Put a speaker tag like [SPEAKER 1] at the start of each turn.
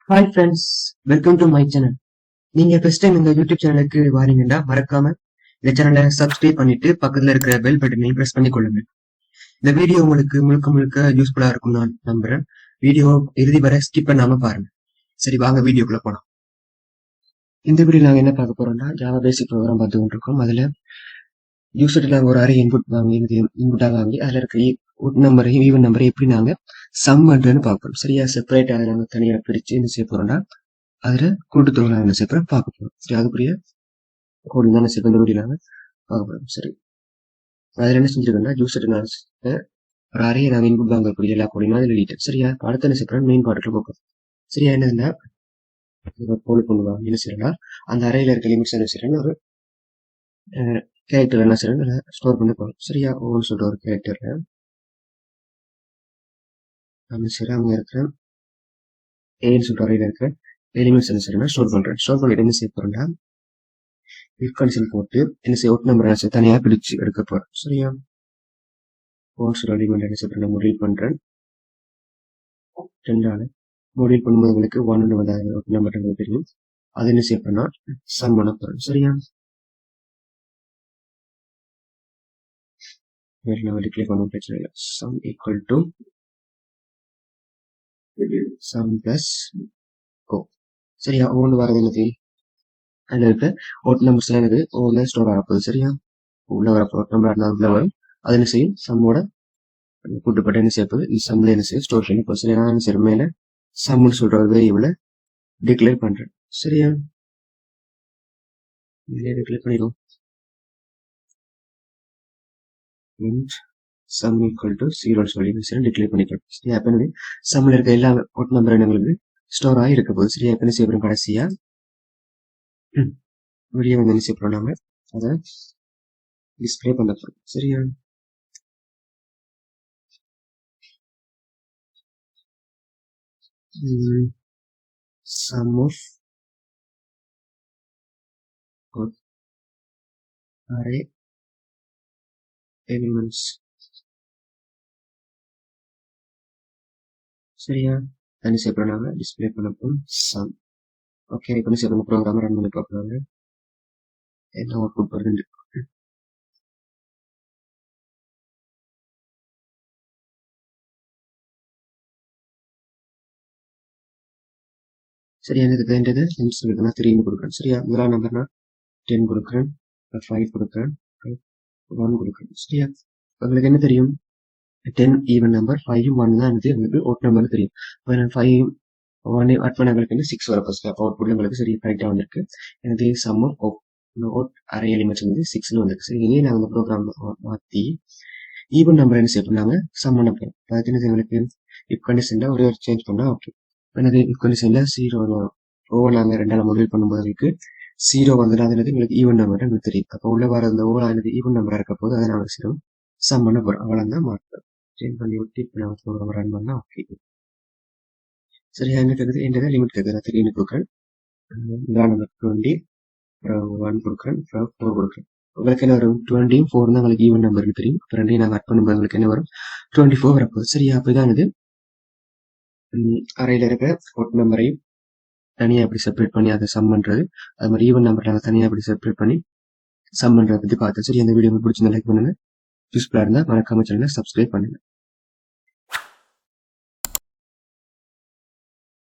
[SPEAKER 1] Hi friends, welcome to my channel. நீங்க first time இந்த YouTube சேனலுக்கு வாரீங்கன்னா மறக்காம இந்த சேனலை சப்ஸ்கிரைப் பண்ணிட்டு பக்கத்துல இருக்கிற பெல் பட்டனையும் பிரஸ் பண்ணி கொள்ளுங்க. இந்த வீடியோ உங்களுக்கு முழுக்க முழுக்க யூஸ்ஃபுல்லா இருக்கும் நான் நம்புறேன். வீடியோ இறுதி வரை ஸ்கிப் பண்ணாம பாருங்க. சரி, வாங்க வீடியோக்குள்ள போலாம். இந்த வீடியோ நாங்க என்ன பார்க்க போறோம்னா, ஜாவா பேசிக் ப்ரோக்ராம் பார்த்து கொண்டிருக்கோம். அதுல யூசர்ட்ட நாங்க ஒரு அரே இன்புட்டாக வாங்கி அதுல இருக்க உட் நம்பரையும் ஈவன் நம்பரையும் எப்படி நாங்க சம் பண்றதுன்னு பார்ப்போம். சரியா, செப்பரேட் அதை நாங்க தனியாக பிரிச்சு என்ன செய்ய போறோம்னா அதுல கூட்டுத்தொகை நாங்க என்ன செய்ய பார்க்க போறோம். சரி, அதுக்குரிய கோடி தான் என்ன இந்த வீடியோ நாங்க பார்க்க போறோம். சரி, அதுல என்ன செஞ்சிருக்கோம்னா யூசர்ட்ட நான் ஒரு அறையை நாங்க இன்புட் வாங்கக்கூடிய எல்லா கோடியும் அதில் எழுதிட்டேன். சரியா, அடுத்த என்ன செய்யறோம், மெயின் பார்ட்டுக்குள்ள பார்ப்போம். சரியா, என்னதுன்னா போலி பண்ணுவாங்க என்ன செய்யறா அந்த அறையில இருக்க லிமிட்ஸ் என்ன செய்யறேன்னு ஒரு கேரக்டர் என்ன செய்யறேன் ஸ்டோர் பண்ணி போறோம். சரியா, ஒவ்வொன்று சொல்ற ஒரு கேரக்டர்ல நம்ம சரி அங்க இருக்கிற ஏன்னு சொல்ற அறையில இருக்கிற எலிமெண்ட்ஸ் என்ன செய்யறேன்னா ஸ்டோர் பண்றேன். ஸ்டோர் பண்ணிட்டு என்ன செய்ய போறேன்னா இஃப் கண்டிஷன் போட்டு என்ன செய்ய ஒட் நம்பர் என்ன செய்ய தனியா பிடிச்சு எடுக்க போறேன். சரியா, ஒன் சொல்ற எலிமெண்ட் என்ன செய்ய நான் முடிவு பண்றேன். ரெண்டாவது முடிவு பண்ணும்போது உங்களுக்கு ஒன்னு வந்து ஒட் நம்பர் எனக்கு தெரியும். அது என்ன செய்ய போறேன்னா சம் பண்ண போறேன். சரியா, நம்ம டிக்ளேர் பண்ண பிரச்சனை இல்லை. Sum equal to sum plus ஓ. சரியா, ஒன்று வரது என்னது அதுல இருக்க ஒட் நம்பர்ஸ் எல்லாம் எனக்கு ஒவ்வொரு ஸ்டோர் ஆகப்போகுது. சரியா, உள்ள வர ஒட் நம்பர் இருந்தால் உள்ள வரும். அது என்ன செய்யும் சம்மோட கூட்டுப்பட்ட என்ன செய்யப்போகுது இந்த சம்ல என்ன செய்யும் ஸ்டோர் பண்ணி போகுது. சரியா, நான் என்ன செய்யற மேல சம்னு சொல்ற ஒரு வேரியபிளை டிக்ளேர் பண்றேன். சரியா, டிக்ளேர் பண்ணிடும் சம் ஈக்குவல் டு 0 சொல்லி டிக்ளேர் பண்ணிக்கிறோம். சரியா, அப்ப என்னது சம்ல இருக்க எல்லா ஒட் நம்பர் எங்களுக்கு ஸ்டோர் ஆகி இருக்க போகுது. சரியா, இப்ப என்ன செய்யப்படும் கடைசியா வெளியே வந்து என்ன செய்யப்படும் நாம அதை டிஸ்பிளே பண்ண போறோம். சரியா, sum of array elements. சரியா, என்ன செய்ய போறாங்க டிஸ்பிளே பண்ண போறோம் சம். ஓகே, இப்போ என்ன செய்ய போறோம் ப்ரோக்ராம் ரன் பண்ணி பார்க்கறாங்க என்ன அவுட்புட் வருது. சரியா, எனக்கு வேண்டியது லிமிட்ஸ் இருக்குன்னா 3 கொடுக்குறேன். சரியா, முதலாம் நம்பர்னா 10 கொடுக்குறேன், 5 கொடுக்குறேன், 1 கொடுக்குறேன். சரியா, உங்களுக்கு என்ன தெரியும் 10 ஈவன் நம்பர், 5 1 தான் எனக்கு ஒட் நம்பர் தெரியும். 5 1 அட் பண்ண உங்களுக்கு வந்து 6 வரப்போ அவுட்புட் உங்களுக்கு சரியா கரெக்டா வந்திருக்கு. எனக்கு சம் ஆஃப் அரே எலிமெண்ட்ஸ் வந்து 6ன்னு வந்திருக்கு. சரி, இனி நாங்கள் ப்ரோக்ராம் மாற்றி ஈவன் நம்பர் என்ன செய்ய பண்ணாங்க சம் பண்ண போறோம். அதுக்கு என்ன எங்களுக்கு இப் கண்டிஷன்ல ஒரே ஒரு சேஞ்ச் பண்ணா ஓகே. எனக்கு இப் கண்டிஷன்ல 0 ஓவர் நாங்கள் ரெண்டாவது முதல் பண்ணும்போது எங்களுக்கு 0 வந்ததுன்னா அது எங்களுக்கு ஈவன் நம்பர் எனக்கு தெரியும். அப்போ உள்ள வர அந்த ஓவர் எனக்கு ஈவன் நம்பரா இருக்க போது அதை நாங்கள் செய்யறோம் சம் பண்ண போறோம். அவ்வளவுதான் மாற்றோம். சேஞ்ச் பண்ணி விட்டு இப்போ நாங்கள் ப்ரோக்ராம் ரன் பண்ணா ஓகே. சரியா, என்ன கேட்குது என்னதான் லிமிட் கேட்குது நான் 3 கொடுக்குறேன், நம்பர் 20 1 கொடுக்குறேன், 4 கொடுக்குறேன். உங்களுக்கு என்ன வரும் 20 4 தான் உங்களுக்கு ஈவன் நம்பர் தெரியும். இப்போ ரெண்டையும் நாங்கள் அட் பண்ணும்போது உங்களுக்கு என்ன வரும் 24 வரப்போகுது. சரியா, அப்போதான் இது அறையில இருக்க ஒட் நம்பரையும் தனியா எப்படி செப்பரேட் பண்ணி அதை சம் பண்றது, அது மாதிரி ஈவன் நம்பர் நாங்கள் தனியா எப்படி செப்பரேட் பண்ணி சம் பண்றதை பத்தி பார்த்தோம். சரி, அந்த வீடியோ பிடிச்சிருந்தா லைக் பண்ணுங்க, யூஸ்ஃபுல்லா இருந்தா மறக்காம சேனலை சப்ஸ்கிரைப் பண்ணுங்க.